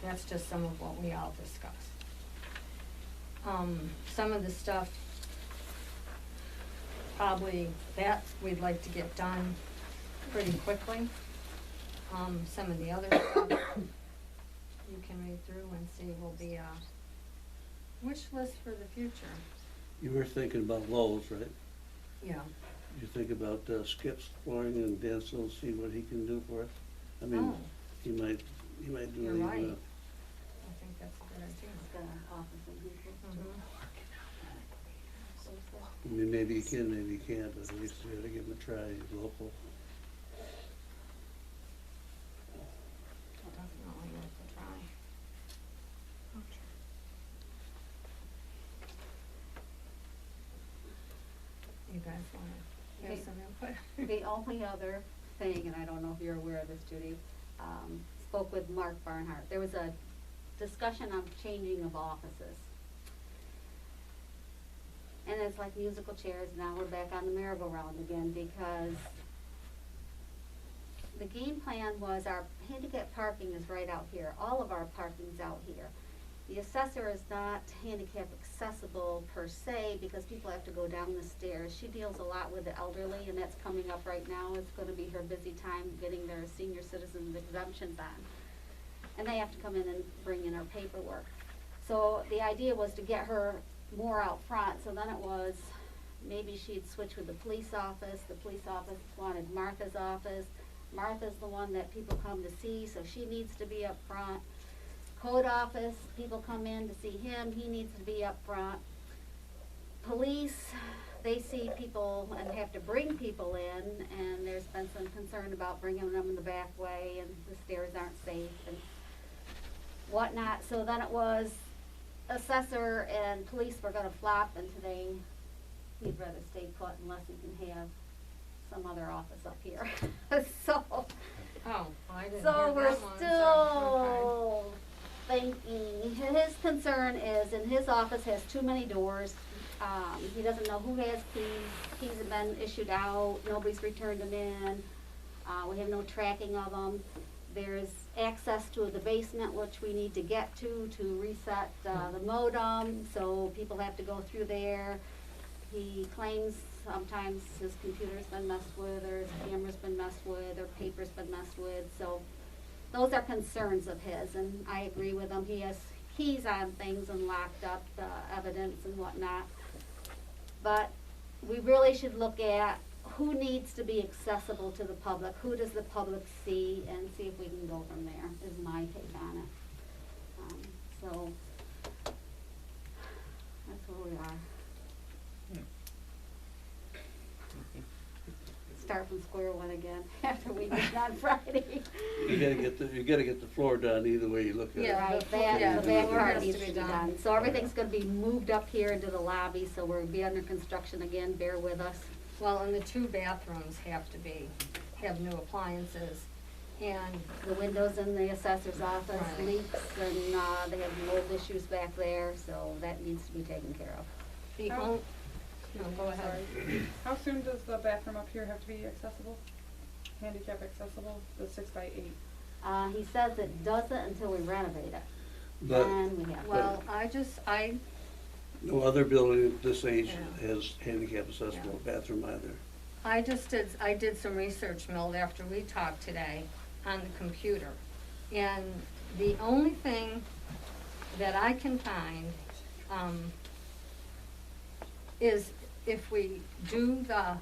that's just some of what we all discussed. Some of the stuff, probably that we'd like to get done pretty quickly. Some of the other stuff you can read through and see will be a wish list for the future. You were thinking about Lowe's, right? Yeah. You think about Skip's flooring and Dan Still, see what he can do for us? I mean, Oh. he might do You're anything. right. I think that's a good idea. He's got an office in Newport. Mhm. I mean, maybe he can, maybe he can't, but at least we gotta give him a try, he's local. Definitely worth a try. You guys wanna have Okay. some input? The only other thing, and I don't know if you're aware of this, Judy, spoke with Mark Barnhart. There was a discussion of changing of offices. And it's like musical chairs, now we're back on the merry-go-round again, because the game plan was our handicap parking is right out here. All of our parking's out here. The assessor is not handicap accessible per se, because people have to go down the stairs. She deals a lot with the elderly, and that's coming up right now. It's gonna be her busy time getting their senior citizens exemptions on. And they have to come in and bring in her paperwork. So the idea was to get her more out front, so then it was, maybe she'd switch with the police office wanted Martha's office. Martha's the one that people come to see, so she needs to be up front. Code office, people come in to see him, he needs to be up front. Police, they see people and have to bring people in, and there's been some concern about bringing them in the back way, and the stairs aren't safe and whatnot. So then it was assessor and police were gonna flop, and today he'd rather stay put unless he can have some other office up here. So, Oh, I didn't hear so we're that one, still thinking, his concern is, and his office has too many doors. He doesn't know who has keys, keys have been issued out, nobody's returned them in. We have no tracking of them. There's access to the basement, which we need to get to reset the modem, so people have to go through there. He claims sometimes his computer's been messed with, or his camera's been messed with, or paper's been messed with, so those are concerns of his, and I agree with him. He has keys on things and locked up evidence and whatnot. But we really should look at who needs to be accessible to the public, who does the public see, and see if we can go from there, is my take on it. So, that's where we are. Start from square one again, after we meet on Friday. You gotta get the floor done either way you look at it. Yeah. Right, the the back floor part has needs to to be be done. done. So everything's gonna be moved up here into the lobby, so we'll be under construction again, bear with us. Well, and the 2 bathrooms have new appliances, and The windows in the assessor's office Right. leaks, and they have mold issues back there, so that needs to be taken care of. the How- only, no, go ahead. Sorry. How soon does the bathroom up here have to be accessible? Handicap accessible, the 6x8? He says it doesn't until we renovate it, But and we have. Well, I no other building this age Yeah. has handicap accessible bathroom either. I did some research, Milt, after we talked today on the computer. And the only thing that I can find, is if we do the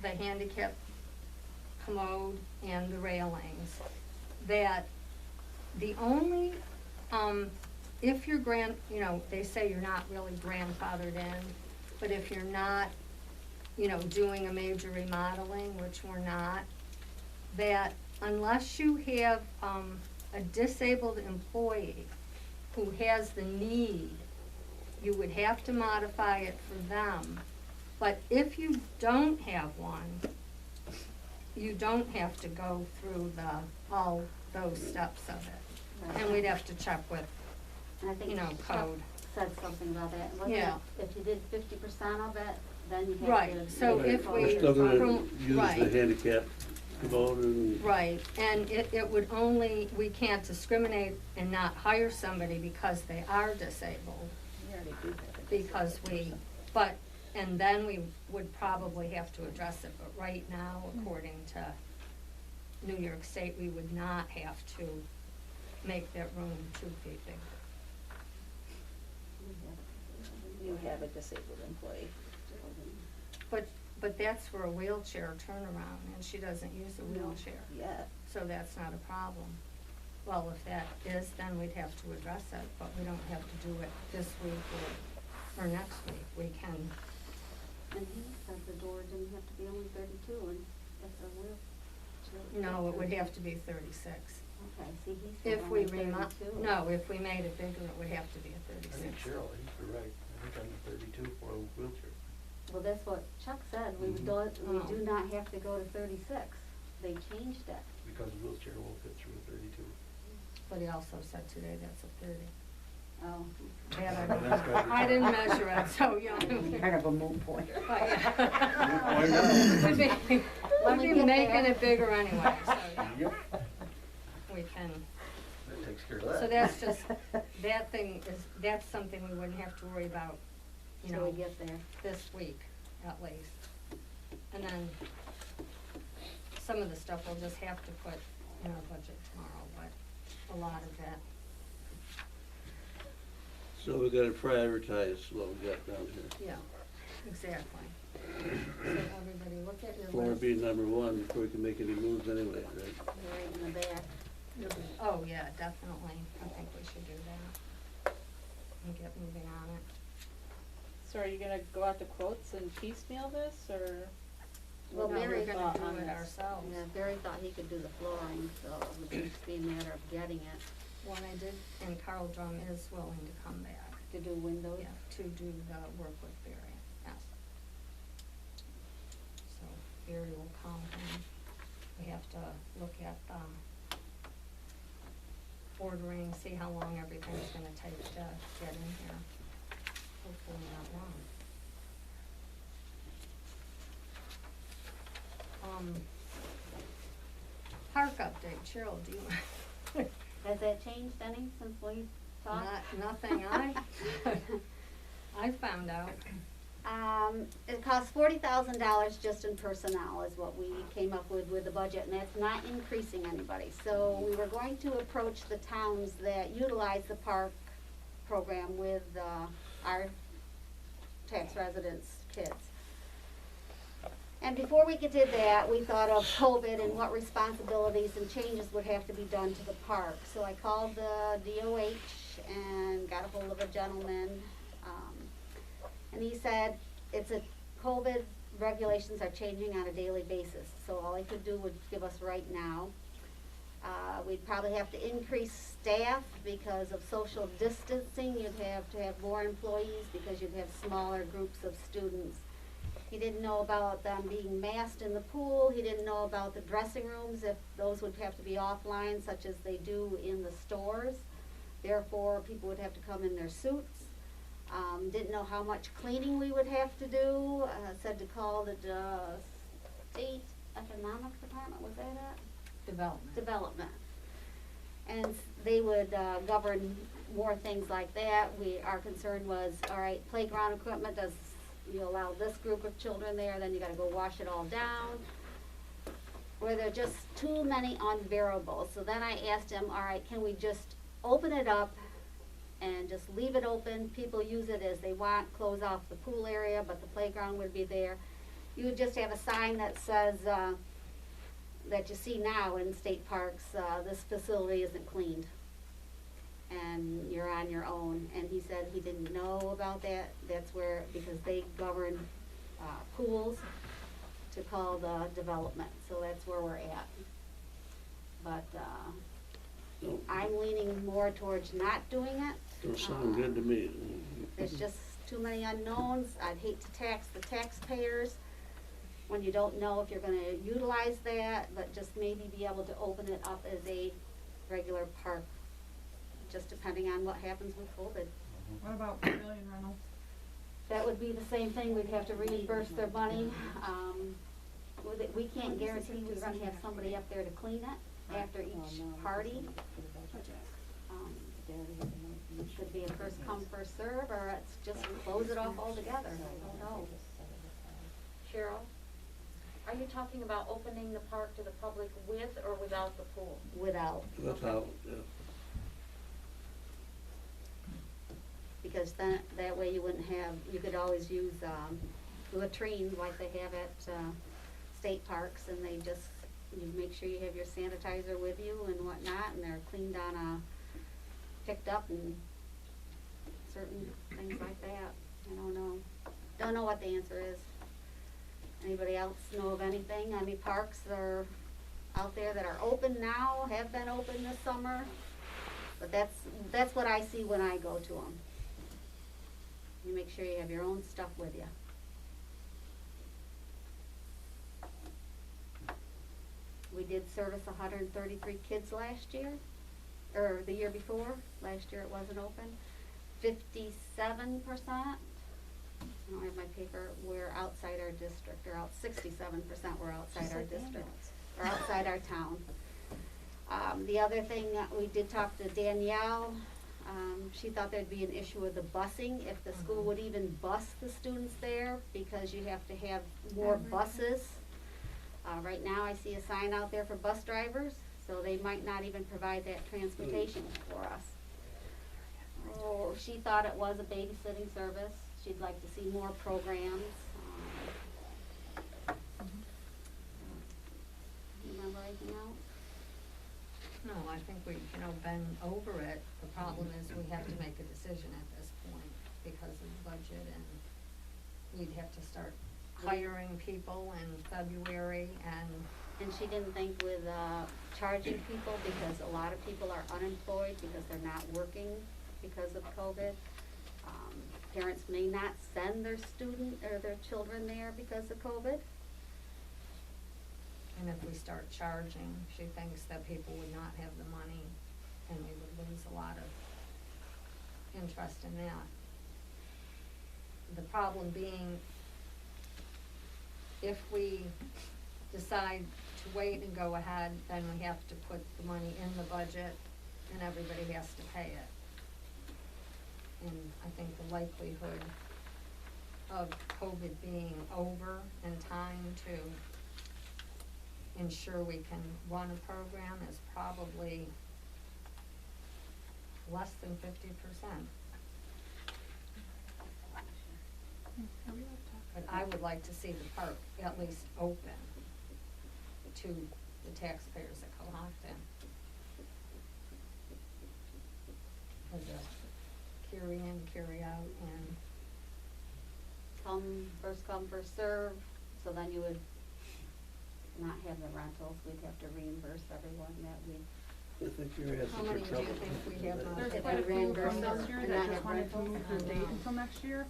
the handicap commode and the railings, that the only, if you're they say you're not really grandfathered in, but if you're not, doing a major remodeling, which we're not, that unless you have, a disabled employee who has the need, you would have to modify it for them. But if you don't have one, you don't have to go through all those steps of it. And we'd have to check with, And I think Chuck code. said something about that. Wasn't Yeah. it, if you did 50% of it, then you had to. Right, so Right. if We're we- still gonna from- use the right. handicap commode and. Right, and it would only, we can't discriminate and not hire somebody because they are disabled. We already do that. Because we, but, and then we would probably have to address it, but right now, according to New York State, we would not have to make that room 2 feet bigger. You have a disabled employee. But that's for a wheelchair turnaround, and she doesn't use a wheelchair, Yeah. so that's not a problem. Well, if that is, then we'd have to address it, but we don't have to do it this week or next week. We can, And he said the door didn't have to be only 32 and if the wheel. no, it would have to be 36. Okay, see, he said If we only 32. no, if we made it bigger, it would have to be a I think 36. Cheryl, I think you're right. I think I'm 32 for a wheelchair. Well, that's what Chuck said, we Mhm. don't, we Oh. do not have to go to 36. They changed it. Because a wheelchair won't fit through a 32. But he also said today that's a 30. Oh. That I didn't measure it, so, you know. Kind of a moot point. But, yeah. Why not? We'd be, When we'd we be get making there. it bigger anyway, so, yeah, Yep. we can. That takes care of that. So that's just, that thing is, that's something we wouldn't have to worry about, you Till know, we get there. this week at least. And then some of the stuff we'll just have to put in our budget tomorrow, but a lot of it. So we gotta prioritize what we got down here. Yeah, exactly. So everybody look at your Floor list. being number one before we can make any moves anyway, right? Right in the back. Oh, yeah, definitely. I think we should do that. And get moving on it. So are you gonna go out to quotes and piecemeal this, or? Well, No, Mary we're gonna thought do on it this? ourselves. Yeah, Barry thought he could do the flooring, so it would just be a matter of getting it When I did, and Carl Drum is willing to come back, to do windows. yeah, to do the work with Barry, yes. So Barry will call him. We have to look at, ordering, see how long everything's gonna take to get in here. Hopefully not long. Park update, Cheryl, do you? Has that changed any since we talked? Nothing I found out. It costs $40,000 just in personnel is what we came up with the budget, and that's not increasing anybody. So we were going to approach the towns that utilize the park program with, our tax residents' kids. And before we did that, we thought of COVID and what responsibilities and changes would have to be done to the park. So I called the DOH and got a hold of a gentleman, and he said, COVID regulations are changing on a daily basis, so all he could do would give us right now. We'd probably have to increase staff because of social distancing. You'd have to have more employees because you'd have smaller groups of students. He didn't know about them being masked in the pool. He didn't know about the dressing rooms, if those would have to be offline, such as they do in the stores. Therefore, people would have to come in their suits. Didn't know how much cleaning we would have to do. Said to call the state economic department, was that it? Development. And they would govern more things like that. Our concern was, all right, playground equipment, does you allow this group of children there, then you gotta go wash it all down. Where there are just too many unbearable. So then I asked him, all right, can we just open it up and just leave it open? People use it as they want, close off the pool area, but the playground would be there. You would just have a sign that says, that you see now in state parks, this facility isn't cleaned. And you're on your own. And he said he didn't know about that. That's where, because they govern pools, to call the development. So that's where we're at. But Don't, I'm leaning more towards not doing it. don't sound good to me. There's just too many unknowns. I'd hate to tax the taxpayers when you don't know if you're gonna utilize that, but just maybe be able to open it up as a regular park, just depending on what happens with COVID. What about pavilion rentals? That would be the same thing, we'd have to reimburse their money. We can't guarantee we're gonna have somebody up there to clean it after each party. It could be a first come, first serve, or it's just close it off altogether, I don't know. Cheryl, are you talking about opening the park to the public with or without the pool? Without, Without, yeah. because then, that way you wouldn't have, you could always use, latrines like they have at, state parks, and they just, you make sure you have your sanitizer with you and whatnot, and they're cleaned on picked up and certain things like that. I don't know. Don't know what the answer is. Anybody else know of anything? Any parks are out there that are open now, have been open this summer? But that's what I see when I go to them. You make sure you have your own stuff with you. We did service 133 kids last year, or the year before. Last year it wasn't open. 57%, I don't have my paper, we're outside our district, or 67% were outside our district, or outside our town. The other thing, we did talk to Danielle. She thought there'd be an issue with the busing, if the school would even bus the students there, because you have to have more buses. Right now, I see a sign out there for bus drivers, so they might not even provide that transportation for us. Oh, she thought it was a babysitting service. She'd like to see more programs. Remember anything else? No, I think we've, been over it. The problem is we have to make a decision at this point because of the budget, and we'd have to start hiring people in February, And she didn't think with charging people, because a lot of people are unemployed because they're not working because of COVID. Parents may not send their student or their children there because of COVID. and if we start charging, she thinks that people would not have the money and we would lose a lot of interest in that. The problem being, if we decide to wait and go ahead, then we have to put the money in the budget and everybody has to pay it. And I think the likelihood of COVID being over in time to ensure we can run a program is probably less than 50%. But I would like to see the park at least open to the taxpayers at Cohocton. As a carry in, carry out, and Come, first serve, so then you would not have the rentals. We'd have to reimburse everyone that week. I think you're how asking many for do you trouble. think we have now? There's If quite a we few reimburse from them this year and that not just have wanted to rentals. move their I date know. until next year.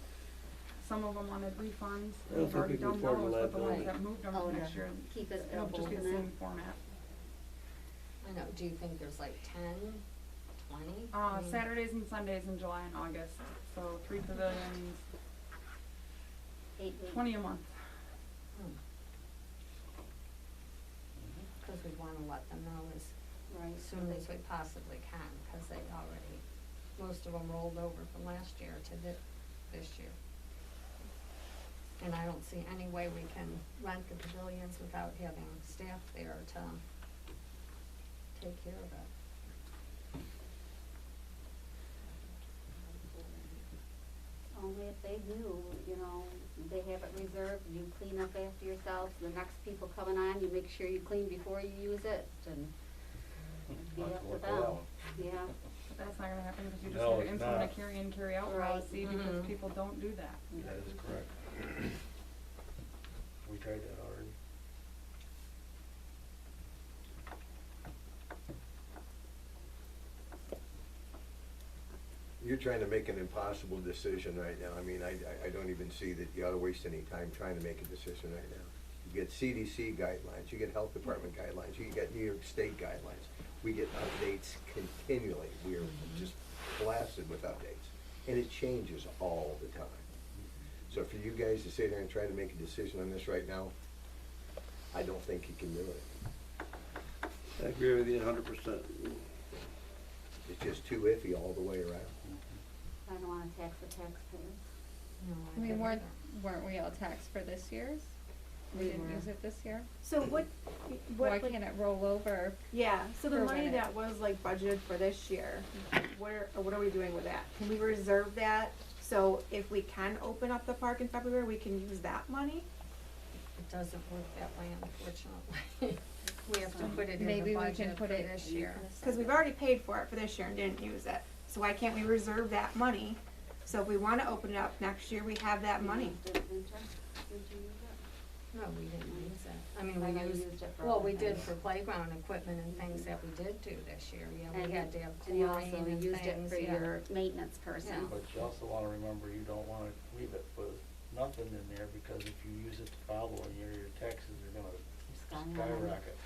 Some of them wanted refunds. I don't We've think already we can done afford those, but the ones liability. that moved them Oh, to to next year, keep it it'll just be the open. same format. I know, do you think there's like 10, 20? Saturdays and Sundays in July and August, so 3 pavilions, 8 weeks. 20 a month. Because we want to let them know as Right. soon as we possibly can, because they already, most of them rolled over from last year to this year. And I don't see any way we can rent the pavilions without having staff there to take care of it. Only if they do, they have it reserved, you clean up after yourselves, the next people coming on, you make sure you clean before you use it, and be Not up to to look them. around. Yeah, But that's not gonna happen because you just No, have to it's implement a not. carry in, carry out Right. policy because Mhm. people don't do that. That is correct. We tried that already. You're trying to make an impossible decision right now. I mean, I don't even see that you ought to waste any time trying to make a decision right now. You get CDC guidelines, you get health department guidelines, you get New York State guidelines. We get updates continually. We are just blasted with updates. And it changes all the time. So for you guys to sit there and try to make a decision on this right now, I don't think he can do it. I agree with you 100%. It's just too iffy all the way around. I don't wanna tax the taxpayers. No, I mean, don't weren't we all taxed for this year's? We We didn't were. use it this year? So what, Why like, can't it roll over? yeah, so the for money when that was like budgeted for this year, what are we doing with that? Can we reserve that, so if we can open up the park in February, we can use that money? It doesn't work that way, unfortunately. We have to put it in the Maybe we can budget put for it- this you year. Cause we've already paid for it for this year and didn't use it, so why can't we reserve that money? So if we wanna open it up next year, we have that money. Did you use it? No, we didn't use it. I mean, I know we you used, used it for well, other we did things. for playground equipment and things that we did do this year, yeah, And we had to have And you chlorine also and used it things, for yeah. your maintenance person. Yeah. But you also wanna remember, you don't wanna leave it with nothing in there, because if you use it the following year, your taxes are gonna skyrocket.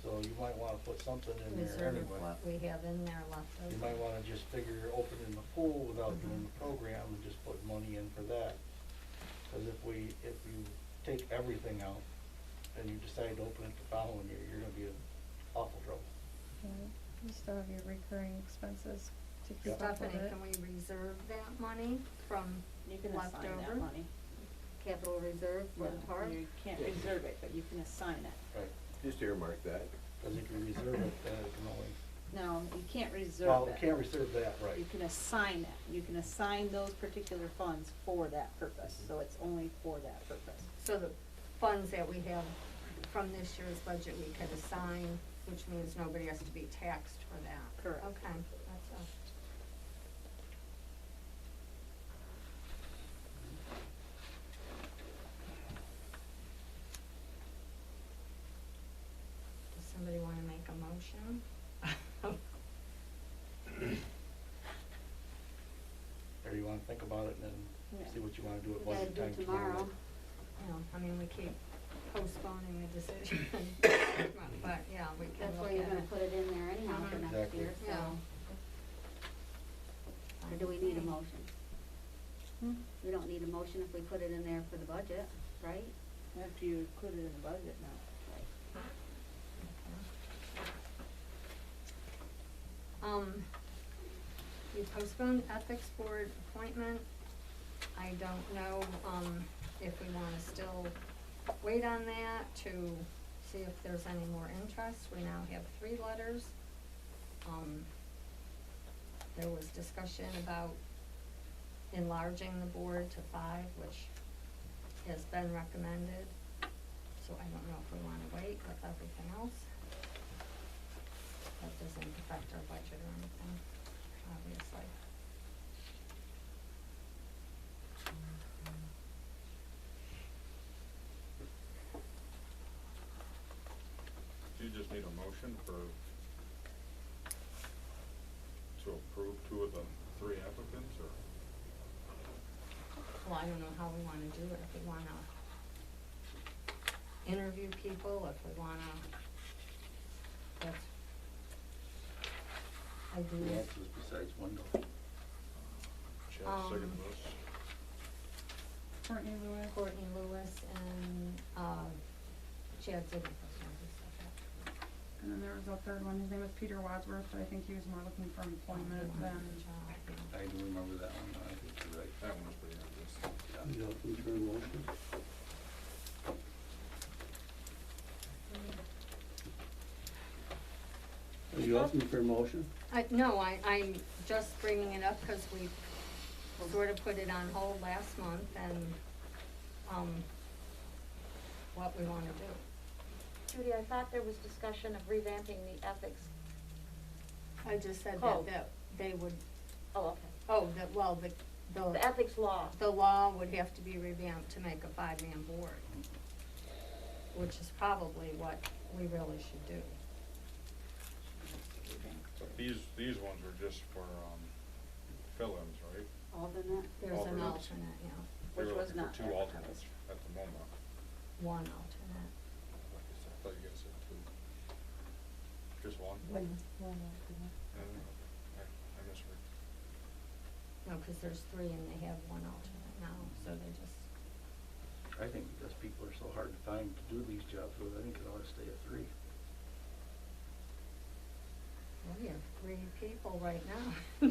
So you might wanna put something in there Reserve anyway. what we have in there left over. You might wanna just figure opening the pool without doing the program and just put money in for that. Cause if you take everything out and you decide to open it the following year, you're gonna be in awful trouble. You still have your recurring expenses to keep up with Stephanie, it. can we reserve that money from You can left assign that over? money. Capital reserve for the No, park. You can't reserve it, but you can assign it. Right. Just earmark that. Cause if you reserve it, then it can only, No, you can't reserve well, it. you can't reserve that, right. You can assign it. You can assign those particular funds for that purpose, so it's only for that purpose. So the funds that we have from this year's budget, we could assign, which means nobody has to be taxed for that. Correct. Okay, that's a. Does somebody wanna make a motion? Or you wanna think about it and Yeah. then see what you wanna do at We gotta budget do time it tomorrow. You know, I mean, we keep postponing the decision, but yeah, we can That's look where you're at gonna it. put it in there anyhow for Mhm. next Exactly. year, so. Yeah. Or do we need a motion? Hmm? We don't need a motion if we put it in there for the budget, right? After you include it in the budget now. We postponed ethics board appointment. I don't know, if we wanna still wait on that to see if there's any more interest. We now have 3 letters. There was discussion about enlarging the board to 5, which has been recommended. So I don't know if we wanna wait with everything else. That doesn't affect our budget or anything, obviously. Do you just need a motion to approve 2 of the 3 applicants, or? Well, I don't know how we wanna do it, if we wanna interview people, if we wanna, that's, I do. Who else is besides Wendell? Chad Um, Sigenbus? Courtney Lewis. Courtney Lewis and, Chad Ziegler, who said that. And then there was a third one, his name was Peter Wadsworth, but I think he was more looking for He employment wanted than. the job, yeah. I do remember that one, I think you're right. That one was pretty obvious. You open for a motion? Are you open for a motion? No, I'm just bringing it up because we sort of put it on hold last month and, what we wanna do. Judy, I thought there was discussion of revamping the ethics. I just said Code. that they would, Oh, okay. the The ethics law. the law would have to be revamped to make a 5-man board, which is probably what we really should do. But these ones are just for, fill-ins, right? Alternate? There's an Alternates. alternate, yeah, They Which were was looking not for 2 advertised. alternates at the moment. 1 alternate. I thought you guys said 2. Just 1? One. I misread. No, 'cause there's 3 and they have 1 alternate now, so they just, I think because people are so hard to find to do these jobs with, I think it ought to stay at 3. We have 3 people right now.